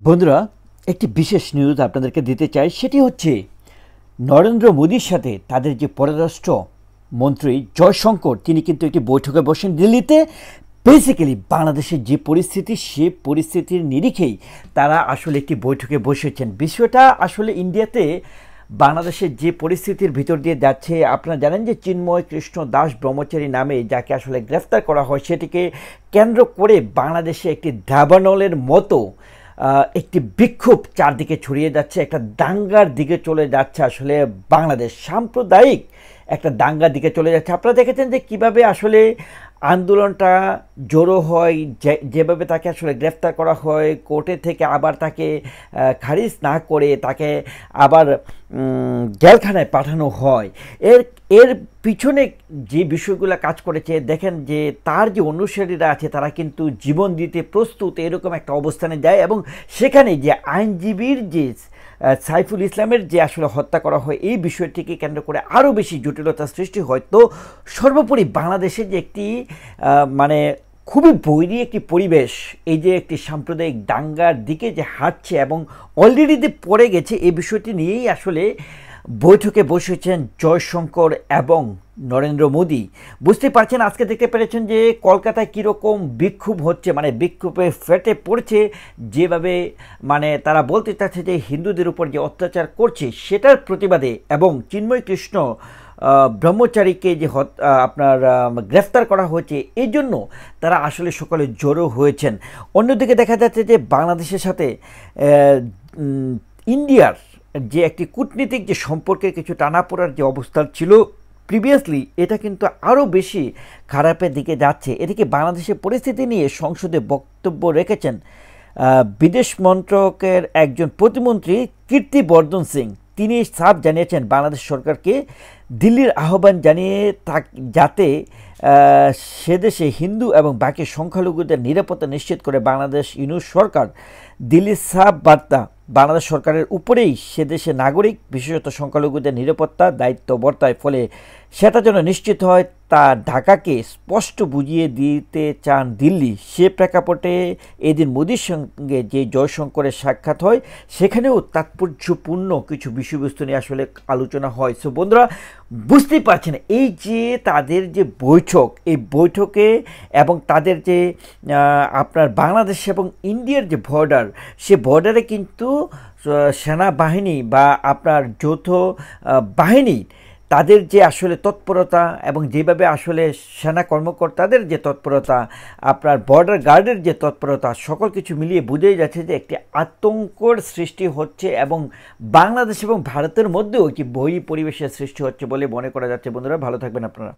বন্ধুরা, একটি বিশেষ নিউজ আপনাদেরকে দিতে চাই। সেটি হচ্ছে নরেন্দ্র মোদীর সাথে তাদের যে পররাষ্ট্র মন্ত্রী জয়শঙ্কর, তিনি কিন্তু একটি বৈঠকে বসেন দিল্লিতে। বেসিক্যালি বাংলাদেশের যে পরিস্থিতি, সে পরিস্থিতির নিরিখেই তারা আসলে একটি বৈঠকে বসেছেন। বিষয়টা আসলে ইন্ডিয়াতে বাংলাদেশের যে পরিস্থিতির ভিতর দিয়ে যাচ্ছে, আপনারা জানেন যে চিন্ময় কৃষ্ণ দাস ব্রহ্মচারী নামে যাকে আসলে গ্রেফতার করা হয়, সেটিকে কেন্দ্র করে বাংলাদেশে একটি দাবানলের মতো একটি বিক্ষোভ চারদিকে ছড়িয়ে যাচ্ছে, একটা দাঙ্গার দিকে চলে যাচ্ছে। আসলে বাংলাদেশ সাম্প্রদায়িক একটা দাঙ্গার দিকে চলে যাচ্ছে। আপনারা দেখেছেন যে কিভাবে আসলে আন্দোলনটা জড়ো হয়, যেভাবে তাকে আসলে গ্রেফতার করা হয়, কোর্টে থেকে আবার তাকে খারিজ না করে তাকে আবার জেলখানায় পাঠানো হয়। এর এর পিছনে যে বিষয়গুলো কাজ করেছে, দেখেন যে তার যে অনুসারীরা আছে তারা কিন্তু জীবন দিতে প্রস্তুত, এরকম একটা অবস্থানে যায়। এবং সেখানে যে আইনজীবীর যে সাইফুল ইসলামের যে আসলে হত্যা করা হয়, এই বিষয়টিকে কেন্দ্র করে আরও বেশি জটিলতার সৃষ্টি হয়। তো সর্বোপরি বাংলাদেশে যে একটি মানে খুবই বৈরী একটি পরিবেশ, এই যে একটি সাম্প্রদায়িক দাঙ্গার দিকে যে হাঁটছে এবং অলরেডি যে পড়ে গেছে, এই বিষয়টি নিয়েই আসলে বৈঠকে বসেছেন জয়শঙ্কর এবং নরেন্দ্র মোদী। বুঝতে পারছেন, আজকে দেখতে পেরেছেন যে কলকাতায় কীরকম বিক্ষোভ হচ্ছে, মানে বিক্ষোভে ফেটে পড়ছে। যেভাবে মানে তারা বলতে চাচ্ছে যে হিন্দুদের উপর যে অত্যাচার করছে সেটার প্রতিবাদে, এবং চিন্ময় কৃষ্ণ ব্রহ্মচারীকে যে আপনার গ্রেফতার করা হয়েছে, এই জন্য তারা আসলে সকলে জড়ো হয়েছেন। অন্যদিকে দেখা যাচ্ছে যে বাংলাদেশের সাথে ইন্ডিয়ার যে একটি কূটনীতিক যে সম্পর্কে কিছু টানাপোড়ার যে অবস্থা ছিল প্রিভিয়াসলি, এটা কিন্তু আরও বেশি খারাপের দিকে যাচ্ছে। এদিকে বাংলাদেশের পরিস্থিতি নিয়ে সংসদে বক্তব্য রেখেছেন বিদেশ মন্ত্রকের একজন প্রতিমন্ত্রী কীর্তিবর্ধন সিং। তিনি সাফ জানিয়েছেন বাংলাদেশ সরকারকে দিল্লির আহ্বান জানিয়ে যাতে সে দেশে হিন্দু এবং বাকি সংখ্যালঘুদের নিরাপত্তা নিশ্চিত করে বাংলাদেশ ইউনুস সরকার। দিল্লির সাফ বার্তা, বাংলাদেশ সরকারের উপরেই সে দেশে নাগরিক বিশেষত সংখ্যালঘুদের নিরাপত্তা দায়িত্ব বর্তায়, ফলে সেটা যেন নিশ্চিত হয় তা ঢাকাকে স্পষ্ট বুঝিয়ে দিতে চান দিল্লি। সে প্রেক্ষাপটে এদিন মোদির সঙ্গে যে জয়শঙ্করের সাক্ষাৎ হয়, সেখানেও তাৎপর্যপূর্ণ কিছু বিষয়বস্তু নিয়ে আসলে আলোচনা হয়। সো বন্ধুরা, বুঝতেই পারছেন এই যে তাদের যে বৈঠক, এই বৈঠকে এবং তাদের যে আপনার বাংলাদেশ এবং ইন্ডিয়ার যে বর্ডার, সে বর্ডারে কিন্তু সেনাবাহিনী বা আপনার যৌথ বাহিনী তাদের যে আসলে তৎপরতা এবং যেভাবে আসলে সেনা কর্মকর্তাদের যে তৎপরতা, আপনার বর্ডার গার্ডের যে তৎপরতা, সকল কিছু মিলিয়ে বোঝাই যাচ্ছে যে একটি আতঙ্কর সৃষ্টি হচ্ছে এবং বাংলাদেশ এবং ভারতের মধ্যেও একটি বৈরী পরিবেশের সৃষ্টি হচ্ছে বলে মনে করা যাচ্ছে। বন্ধুরা, ভালো থাকবেন আপনারা।